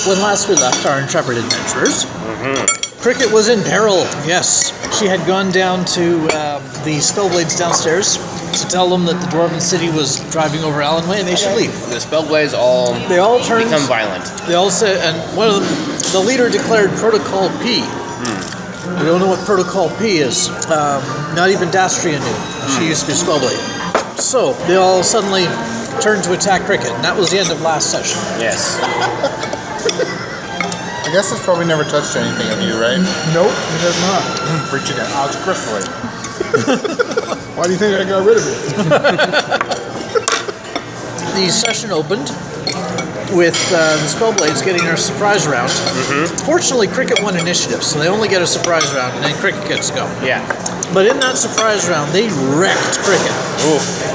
when last we left our intrepid adventurers, Cricket was in peril, yes. She had gone down to the Spellblades downstairs to tell them that the Dwarven City was driving over Alonwé and they should leave. The Spellblades all turned, become violent. They all said, and one of them, the leader declared Protocol P. We don't know what Protocol P is. Not even Dastria knew. She used to be Spellblade. So they all suddenly turned to attack Cricket, and that was the end of last session. Yes. I guess it's probably never touched anything of you, right? Nope, it does not. Breaching it. Oh, it's crystalline. Why do you think I got rid of it? The session opened with the Spellblades getting their surprise round. Fortunately, Cricket won initiative, so they only get a surprise round, and then Cricket gets to go. Yeah. But in that surprise round, they wrecked Cricket.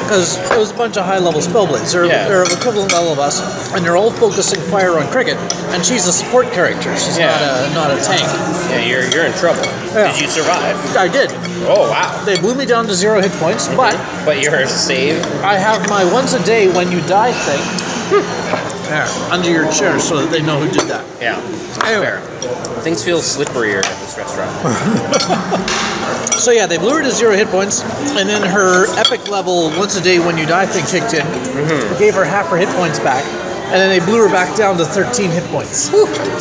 Because it was a bunch of high-level Spellblades. They're of equivalent level of us, and they're all focusing fire on Cricket, and she's a support character. She's not a tank. Yeah, you're in trouble. Yeah. Did you survive? I did. Oh, wow. They blew me down to 0 hit points, but you're saved? I have my once a day when you die thing there, under your chair so that they know who did that. Yeah. Anyway. Fair. Things feel slipperier at this restaurant. So yeah, they blew her to 0 hit points, and then her epic level once a day when you die thing kicked in, gave her half her hit points back, and then they blew her back down to 13 hit points.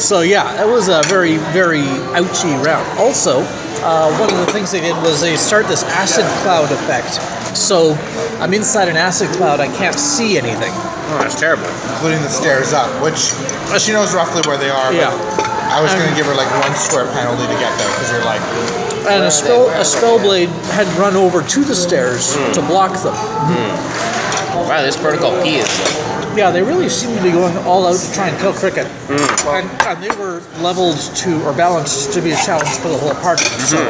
So yeah, that was a very, very ouchy round. Also, one of the things they did was they start this acid cloud effect. So I'm inside an acid cloud, I can't see anything. Oh, that's terrible. Including the stairs up, which she knows roughly where they are, Yeah. but I was going to give her like 1 square penalty to get there, because you're like... And a Spellblade had run over to the stairs to block them. Wow, this Protocol P is Yeah, they really seem to be going all out to try and kill Cricket. And they were leveled to, or balanced to be a challenge for the whole party. So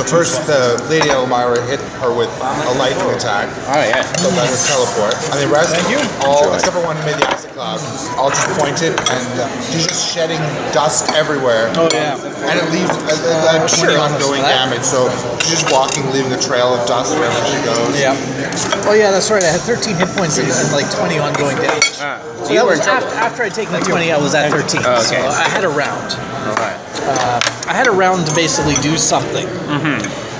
first, the Lady Elmira hit her with a lightning attack. Oh, yeah. So that was teleport. And the rest, all except for one who made the acid cloud, all just pointed, and she's just shedding dust everywhere. Oh, yeah. And it leaves 20 ongoing damage, so she's just walking, leaving a trail of dust wherever she goes. Yeah. Oh, yeah, that's right. I had 13 hit points and like 20 ongoing damage. So that was after I'd taken the 20, I was at 13. Oh, okay. So I had a round. All right. I had a round to basically do something.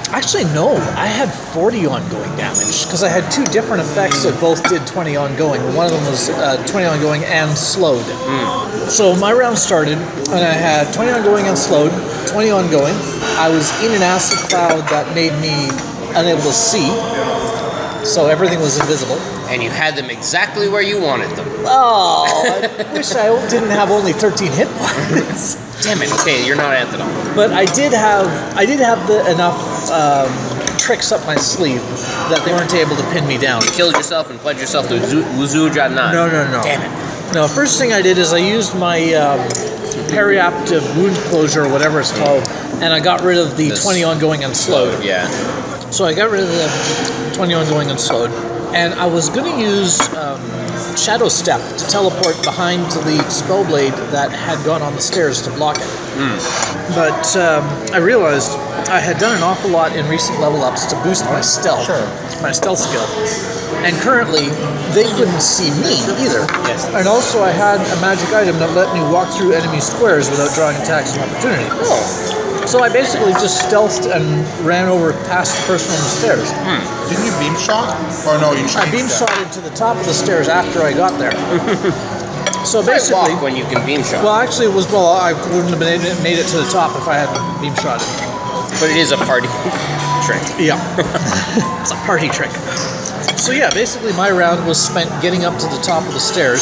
Actually, no. I had 40 ongoing damage because I had 2 different effects that both did 20 ongoing. One of them was 20 ongoing and slowed. So my round started, and I had 20 ongoing and slowed, 20 ongoing. I was in an acid cloud that made me unable to see, so everything was invisible. And you had them exactly where you wanted them. Oh, I wish I didn't have only 13 hit points. Damn it. Okay, you're not Anthony. But I did have enough tricks up my sleeve that they weren't able to pin me down. You killed yourself and pledged yourself to Wuzu Jadnan. No. Damn it. No, first thing I did is I used my periaptive wound closure, or whatever it's called, and I got rid of the 20 ongoing and slowed. Yeah. So I got rid of the 20 ongoing and slowed, and I was going to use Shadow Step to teleport behind the Spellblade that had gone on the stairs to block it. But I realized I had done an awful lot in recent level ups to boost my stealth, my stealth skill. And currently, they couldn't see me either. Yes. And also I had a magic item that let me walk through enemy squares without drawing attacks of opportunity. So I basically just stealthed and ran over past the person on the stairs. Didn't you beam shot? Or no, you I beam shotted to the top of the stairs after I got there. So basically, walk when you can beam shot. well, actually, it was I wouldn't have made it to the top if I had beam shotted. But it is a party trick. Yeah, it's a party trick. So yeah, basically my round was spent getting up to the top of the stairs,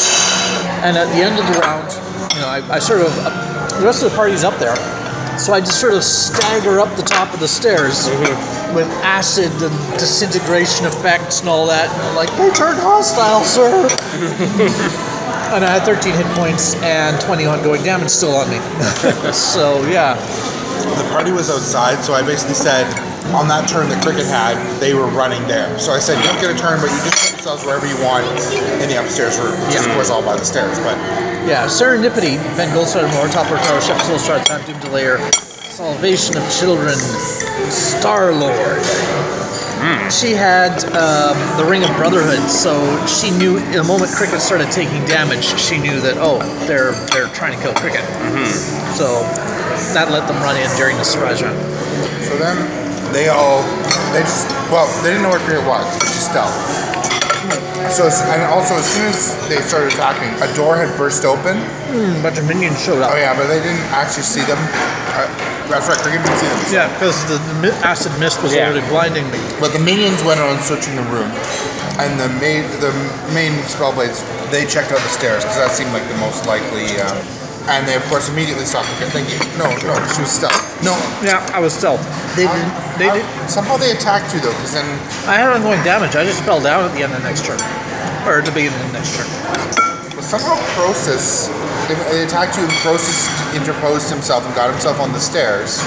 and at the end of the round, I sort of the rest of the party's up there. So I just sort of stagger up the top of the stairs with acid and disintegration effects and all that. And I'm like, they turned hostile, sir. And I had 13 hit points and 20 ongoing damage still on me. So, yeah. The party was outside, so I basically said, on that turn that Cricket had, they were running there. So I said, you don't get a turn, but you just put yourselves wherever you want in the upstairs room. Which of course all by the stairs, but... Yeah, Serendipity, Ben Goldstad, Moore, Topper Tower, Chef Soulstar, Time Doom Delayer, Salvation of Children, Star-Lord. She had the Ring of Brotherhood, so she knew the moment Cricket started taking damage, she knew that they're trying to kill Cricket. So that let them run in during the surprise round. So then they didn't know where Cricket was. She stealth. So and also as soon as they started attacking, a door had burst open. A bunch of minions showed up. Oh yeah, but they didn't actually see them. That's right, Cricket didn't see them. So. Yeah, because the acid mist was already blinding me. But the minions went on searching the room, and the main spellblades, they checked out the stairs because that seemed like the most likely. And they of course immediately saw Cricket. Thinking, no, she was stealth. No. Yeah, I was stealth. They did. Somehow they attacked you though, because then. I had ongoing damage. I just fell down at the end of the next turn, or at the beginning of the next turn. But somehow Croesus, they attacked you, and Croesus interposed himself and got himself on the stairs.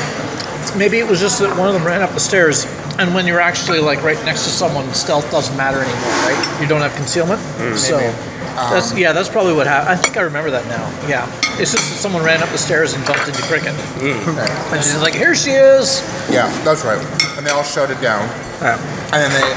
Maybe it was just that one of them ran up the stairs, and when you're actually like right next to someone, stealth doesn't matter anymore, right? You don't have concealment, so that's probably what happened. I think I remember that now. Yeah, it's just that someone ran up the stairs and bumped into Cricket, and she's like, "Here she is!" Yeah, that's right. And they all shouted down, and then they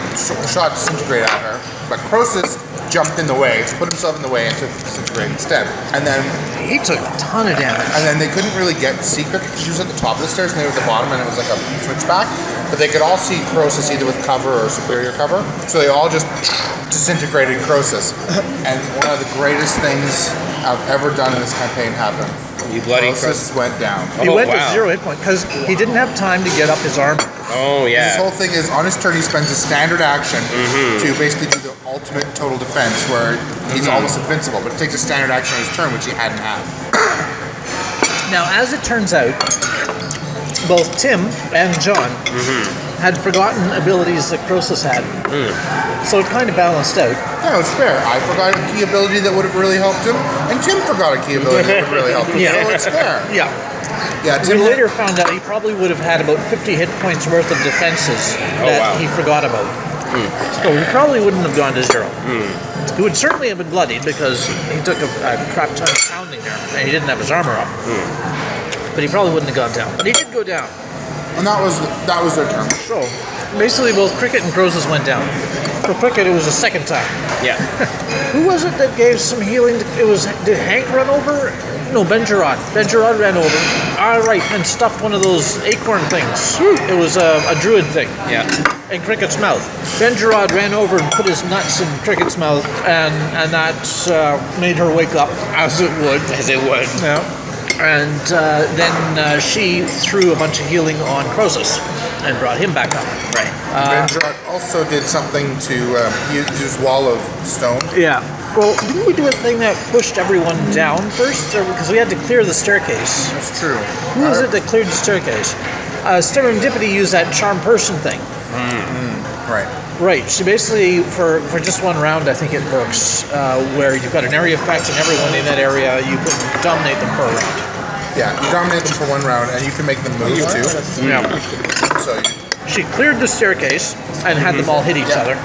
shot disintegrate at her. But Croesus jumped in the way, put himself in the way, and took disintegrate instead. And then he took a ton of damage. And then they couldn't really get to see Cricket because she was at the top of the stairs and they were at the bottom, and it was like a switchback. But they could all see Croesus either with cover or superior cover. So they all just disintegrated Croesus. And one of the greatest things I've ever done in this campaign happened. You bloody Croesus went down. He went to 0 hit point because he didn't have time to get up his armor. Oh yeah. His whole thing is on his turn he spends a standard action to basically do the ultimate total defense where he's almost invincible, but it takes a standard action on his turn, which he hadn't had. Now, as it turns out, both Tim and John had forgotten abilities that Croesus had. So it kind of balanced out. Yeah, it was fair. I forgot a key ability that would have really helped him, and Tim forgot a key ability that would really help him. So it's fair. Yeah. Tim we later found out he probably would have had about 50 hit points worth of defenses that he forgot about. So he probably wouldn't have gone to 0. He would certainly have been bloodied because he took a crap ton of pounding there, and he didn't have his armor up. But he probably wouldn't have gone down. But he did go down. And that was their turn. So basically, both Cricket and Croesus went down. For Cricket, it was the second time. Yeah. Who was it that gave some healing? Did Hank run over? No, Ben Gerard. Ben Gerard ran over. Right, and stuffed one of those acorn things. It was a druid thing. Yeah. In Cricket's mouth. Ben Gerard ran over and put his nuts in Cricket's mouth, and that made her wake up, as it would. As it would. Yeah. And then she threw a bunch of healing on Croesus and brought him back up. Right. Ben Gerard also did something to use his wall of stone. Yeah. Well, didn't we do a thing that pushed everyone down first? Because we had to clear the staircase. That's true. Who was it that cleared the staircase? Serendipity used that charm person thing. Right. Right. So basically, for just one round, I think it works, where you've got an area effect, and everyone in that area, you can dominate them for a round. Yeah, you dominate them for one round, and you can make them move too. Yeah. So She cleared the staircase and had them all hit each other.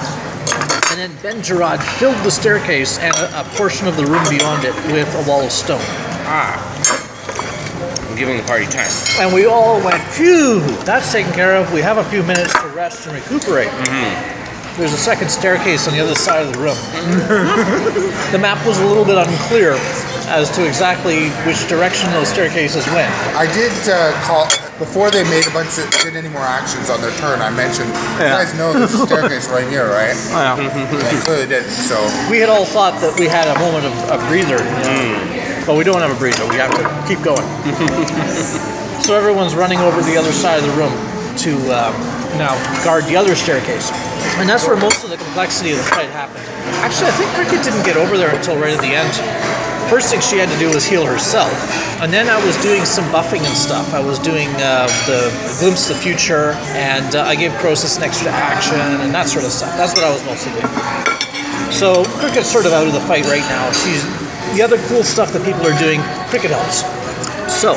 And then Ben Gerard filled the staircase and a portion of the room beyond it with a wall of stone. I'm giving the party time. And we all went, phew, that's taken care of. We have a few minutes to rest and recuperate. There's a second staircase on the other side of the room. The map was a little bit unclear as to exactly which direction those staircases went. I did call before they did any more actions on their turn. I mentioned, you guys know this staircase right here, right? They clearly didn't. So we had all thought that we had a moment of a breather, but we don't have a breather. We have to keep going. So everyone's running over the other side of the room to now guard the other staircase, and that's where most of the complexity of the fight happened. Actually, I think Cricket didn't get over there until right at the end. First thing she had to do was heal herself, and then I was doing some buffing and stuff. I was doing the glimpse of the future, and I gave Croesus an extra action and that sort of stuff. That's what I was mostly doing. So Cricket's sort of out of the fight right now. The other cool stuff that people are doing, Cricket helps. So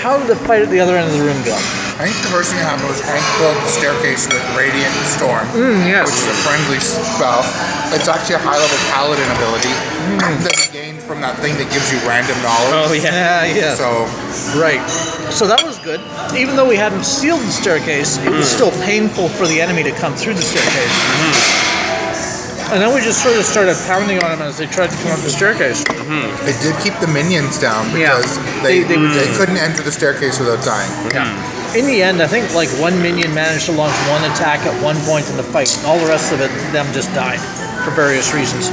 how did the fight at the other end of the room go? I think the first thing that happened was Hank built the staircase with Radiant Storm, Yes. which is a friendly spell. It's actually a high-level paladin ability that you gain from that thing that gives you random knowledge. Oh, yeah. Yeah. So, Right. So that was good. Even though we hadn't sealed the staircase, it was still painful for the enemy to come through the staircase. And then we just sort of started pounding on them as they tried to come up the staircase. it did keep the minions down Yeah. because they They couldn't enter the staircase without dying. Yeah. In the end, I think like one minion managed to launch one attack at one point in the fight. All the rest of it, them just died for various reasons.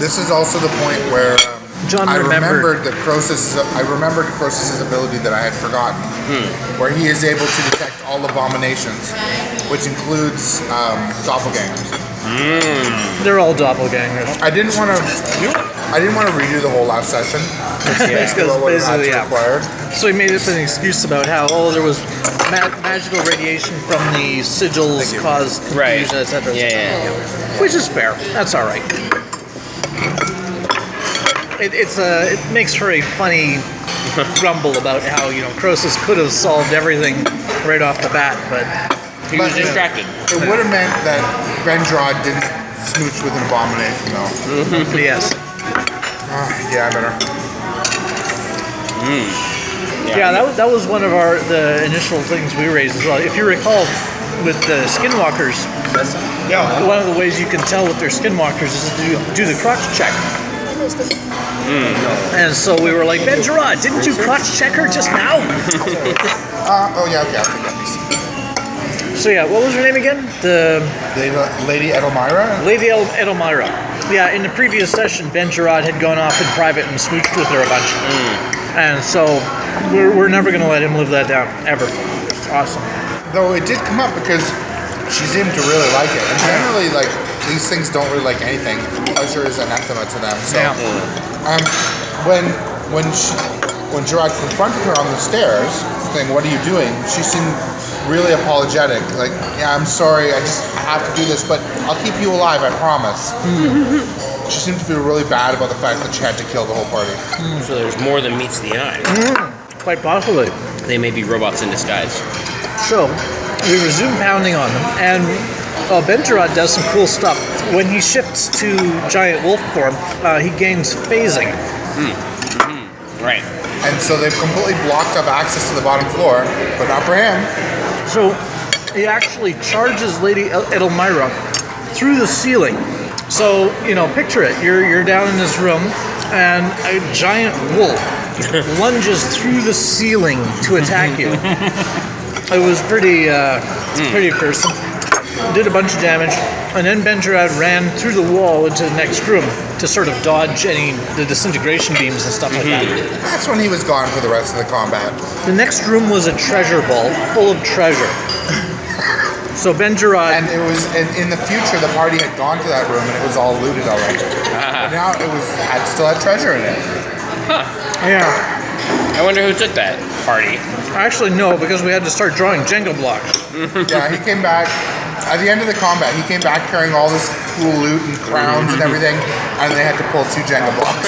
This is also the point where John I remembered. remembered Crosis's ability that I had forgotten, where he is able to detect all abominations, which includes doppelgangers. They're all doppelgangers. I didn't want to redo the whole last session. Because What was basically, yeah. required. So he made up an excuse about how, there was magical radiation from the sigils caused Right. confusion, etc. Yeah. Which is fair. That's all right. It makes for a funny grumble about how Croesus could have solved everything right off the bat, but He was distracted. It would have meant that Bendrad didn't smooch with an abomination, though. yes. Yeah, I better. Yeah, that was one of the initial things we raised as well. If you recall, with the skinwalkers, one of the ways you can tell if they're skinwalkers is to do the crotch check. And so we were like, Benjarad, didn't you crotch check her just now? Oh, yeah, okay, I'll take that piece. So yeah, what was her name again? The Lady Edelmira? Lady Edelmira. Yeah, in the previous session, Benjarad had gone off in private and smooched with her a bunch. And so we're never going to let him live that down, ever. Awesome. Though it did come up because she seemed to really like it. And generally, like, these things don't really like anything. Pleasure is anathema to them. So, when Gerard confronted her on the stairs, saying, "What are you doing?" she seemed really apologetic. Like, "Yeah, I'm sorry. I just have to do this, but I'll keep you alive. I promise." She seemed to feel really bad about the fact that she had to kill the whole party. So there's more than meets the eye. Quite possibly. They may be robots in disguise. So we resume pounding on them, and Benjarad does some cool stuff. When he shifts to giant wolf form, he gains phasing. Right. And so they've completely blocked up access to the bottom floor, but not for him. So he actually charges Lady Edelmira through the ceiling. So, picture it. You're down in this room, and a giant wolf lunges through the ceiling to attack you. It was pretty fearsome. Did a bunch of damage, and then Benjarad ran through the wall into the next room to sort of dodge the disintegration beams and stuff like that. That's when he was gone for the rest of the combat. The next room was a treasure vault full of treasure. So Benjarad... And it was in the future, the party had gone to that room and it was all looted already. But now it still had treasure in it. Yeah. I wonder who took that party. Actually, no, because we had to start drawing Jenga blocks. Yeah, he came back. At the end of the combat, he came back carrying all this cool loot and crowns and everything, and they had to pull 2 Jenga blocks.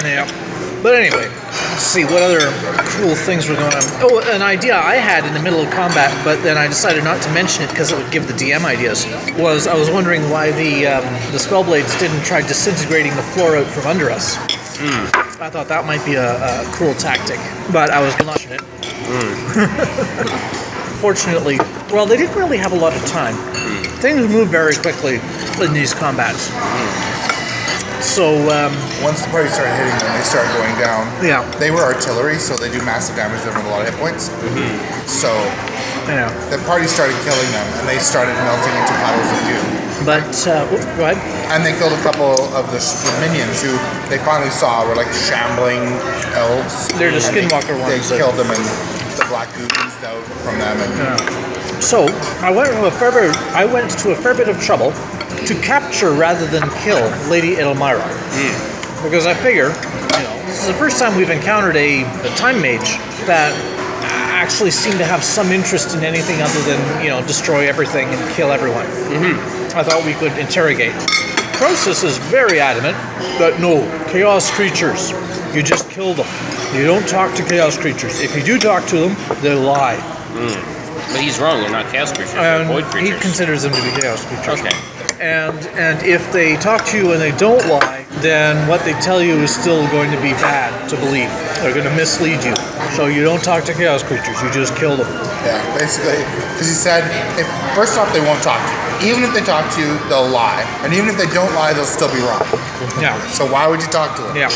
Yeah. But anyway, let's see what other cool things were going on. Oh, an idea I had in the middle of combat, but then I decided not to mention it because it would give the DM ideas, was I was wondering why the Spellblades didn't try disintegrating the floor out from under us. I thought that might be a cool tactic, but I was not it. Fortunately, well, they didn't really have a lot of time. Things move very quickly in these combats. So, once the party started hitting them, they started going down. Yeah. They were artillery, so they do massive damage to them with a lot of hit points. So, the party started killing them, and they started melting into puddles of doom. But, go ahead. And they killed a couple of the minions who they finally saw were like shambling elves. They're the skinwalker ones. They killed them, and the black goo oozed out from them. And So I went to a fair bit of trouble to capture rather than kill Lady Edelmira, because I figure, this is the first time we've encountered a time mage that actually seemed to have some interest in anything other than destroy everything and kill everyone. I thought we could interrogate. Croesus is very adamant that no, chaos creatures, you just kill them. You don't talk to chaos creatures. If you do talk to them, they lie. But he's wrong. They're not chaos creatures. They're void creatures. He considers them to be chaos creatures. Okay. And if they talk to you and they don't lie, then what they tell you is still going to be bad to believe. They're going to mislead you. So you don't talk to chaos creatures. You just kill them. Yeah, basically. Because he said, first off, they won't talk to you. Even if they talk to you, they'll lie. And even if they don't lie, they'll still be wrong. Yeah. So why would you talk to them? Yeah.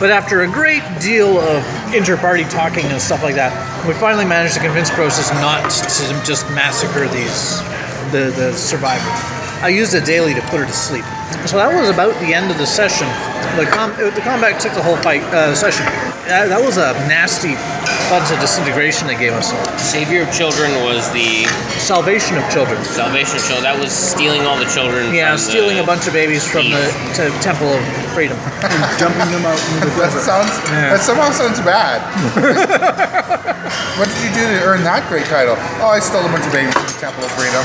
But after a great deal of inter-party talking and stuff like that, we finally managed to convince Croesus not to just massacre the survivors. I used a daily to put her to sleep. So that was about the end of the session. The combat took the whole session. That was a nasty bunch of disintegration they gave us. Savior of Children was the... Salvation of Children. Salvation of Children. That was stealing all the children. Yeah, stealing a bunch of babies from the Temple of Freedom. And dumping them out in the desert. That somehow sounds bad. What did you do to earn that great title? Oh, I stole a bunch of babies from the Temple of Freedom.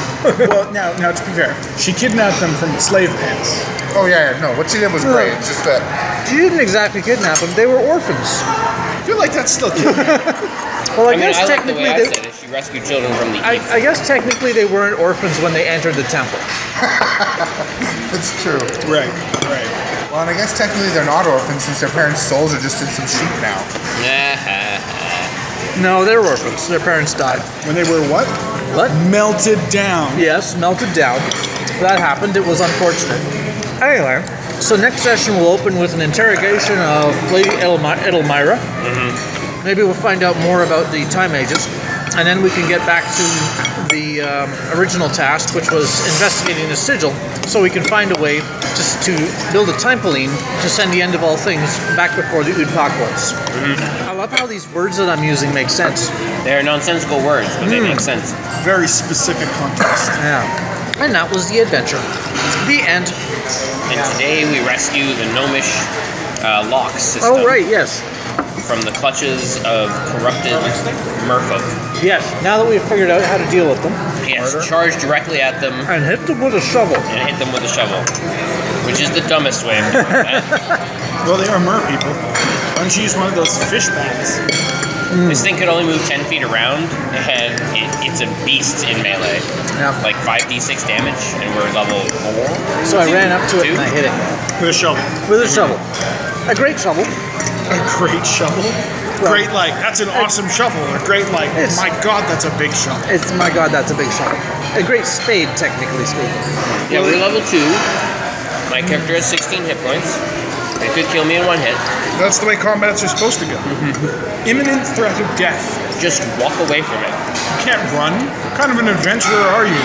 Well, now to be fair, she kidnapped them from the slave pens. Oh yeah, no. What she did was great. It's just that She didn't exactly kidnap them. They were orphans. I feel like that's still kidnapping. Well, I I mean, guess I like the technically way I said it. She rescued children from the evil. I guess technically they weren't orphans when they entered the temple. it's true. Right. Well, and I guess technically they're not orphans since their parents' souls are just in some sheep now. No, they're orphans. Their parents died. When they were what? What? Melted down. Yes, melted down. That happened. It was unfortunate. Anyway, so next session we'll open with an interrogation of Lady Edelmira. Maybe we'll find out more about the Time Ages, and then we can get back to the original task, which was investigating the sigil, so we can find a way just to build a Timeline to send the end of all things back before the Udpocalypse. I love how these words that I'm using make sense. They're nonsensical words, but they make sense. Very specific context. Yeah. And that was the adventure. The end. And today we rescue the gnomish lock system. Oh, right, yes. From the clutches of corrupted merfolk. Yes, now that we've figured out how to deal with them. Yes, charge directly at them And hit them with a shovel. and hit them with a shovel. Which is the dumbest way of doing that. Well, they are mer people. Why don't you use one of those fish bats? This thing could only move 10 feet around, and it's a beast in melee. Yeah. Like 5d6 damage, and we're level 4. So I ran up to it and I hit it. With a shovel. With a shovel. A great shovel. A great shovel? Well, great, like, that's an awesome shovel. Or great, like, It's- my god, that's a big shovel. It's, my god, that's a big shovel. A great spade, technically speaking. Yeah, we're level 2. My character has 16 hit points. It could kill me in one hit. That's the way combats are supposed to go. Imminent threat of death. Just walk away from it. You can't run. What kind of an adventurer are you?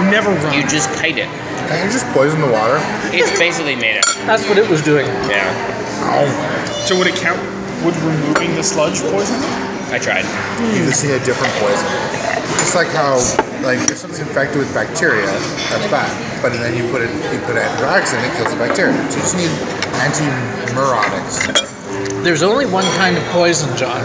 You never run. You just kite it. Can you just poison the water? It's basically made of. That's what it was doing. Yeah, So would it count? Would removing the sludge poison it? I tried. You just need a different poison. Just like how, like, if something's infected with bacteria, that's bad. But then you put anthrax in, it kills the bacteria. So you just need anti-neurotics. There's only one kind of poison, John.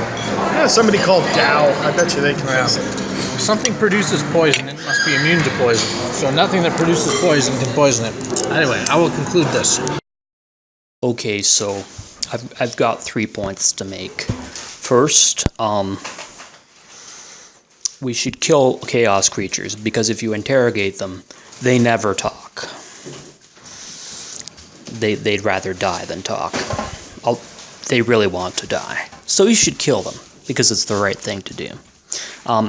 Yeah, somebody called Dow. I bet you they can fix it. If something produces poison, it must be immune to poison. So nothing that produces poison can poison it. Anyway, I will conclude this. Okay, so I've got 3 points to make. First, we should kill chaos creatures, because if you interrogate them, they never talk. They'd rather die than talk. They really want to die. So you should kill them, because it's the right thing to do.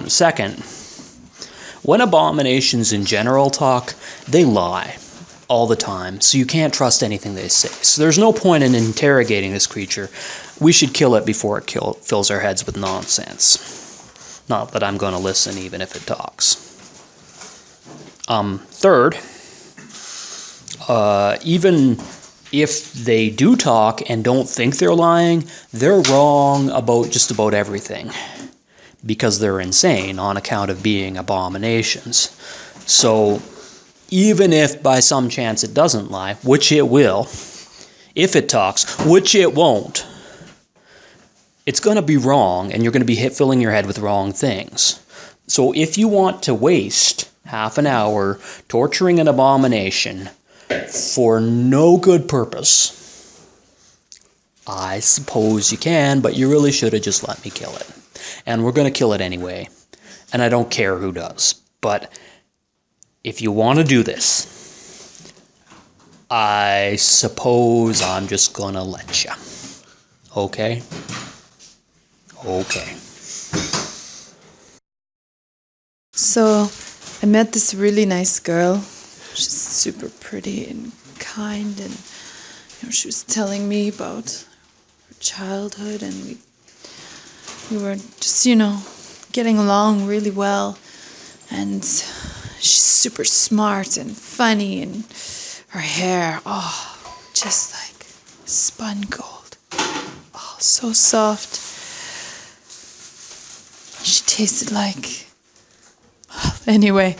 Second, when abominations in general talk, they lie all the time, so you can't trust anything they say. So there's no point in interrogating this creature. We should kill it before it fills our heads with nonsense. Not that I'm going to listen even if it talks. Third, even if they do talk and don't think they're lying, they're wrong about just about everything, because they're insane on account of being abominations. So even if by some chance it doesn't lie, which it will, if it talks, which it won't, it's going to be wrong, and you're going to be filling your head with wrong things. So if you want to waste half an hour torturing an abomination for no good purpose, I suppose you can, but you really should have just let me kill it. And we're going to kill it anyway, and I don't care who does. But if you want to do this, I suppose I'm just going to let you. Okay? Okay. So, I met this really nice girl. She's super pretty and kind, and she was telling me about her childhood, and we were just, getting along really well. And she's super smart and funny, and her hair, just like spun gold. Oh, so soft. She tasted like... Anyway,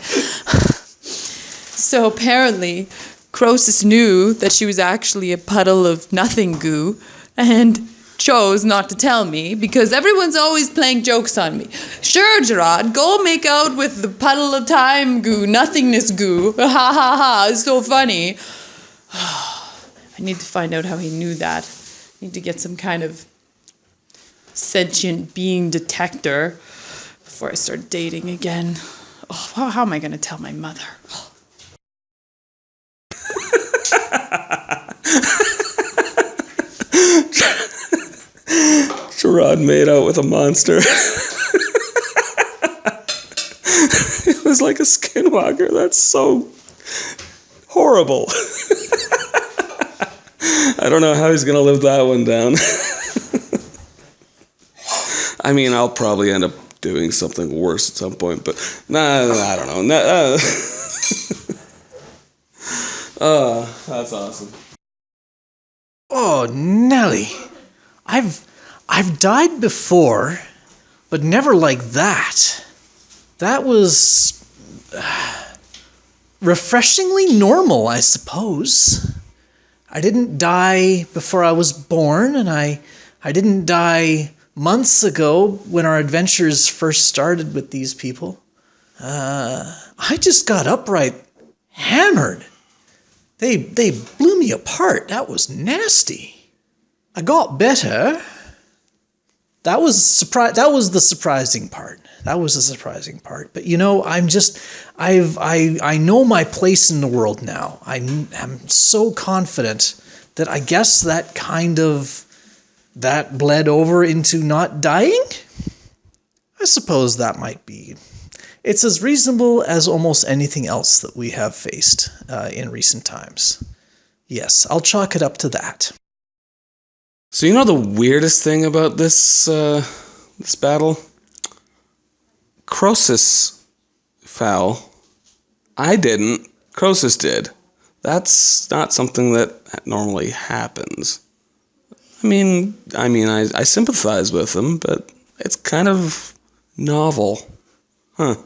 so apparently Croesus knew that she was actually a puddle of nothing goo and chose not to tell me because everyone's always playing jokes on me. Sure, Gerard, go make out with the puddle of time goo, nothingness goo. Ha ha ha, it's so funny. I need to find out how he knew that. I need to get some kind of sentient being detector before I start dating again. Oh, how am I going to tell my mother? Gerard made out with a monster. It was like a skinwalker. That's so horrible. I don't know how he's going to live that one down. I mean, I'll probably end up doing something worse at some point, but I don't know. That's awesome. Oh, Nelly. I've died before, but never like that. That was refreshingly normal, I suppose. I didn't die before I was born, and I didn't die months ago when our adventures first started with these people. I just got upright hammered. They blew me apart. That was nasty. I got better. That was the surprising part. That was the surprising part. But I know my place in the world now. I'm so confident that I guess that bled over into not dying? I suppose that might be. It's as reasonable as almost anything else that we have faced in recent times. Yes, I'll chalk it up to that. So the weirdest thing about this battle? Croesus fell. I didn't. Croesus did. That's not something that normally happens. I sympathize with him, but it's kind of novel. Huh.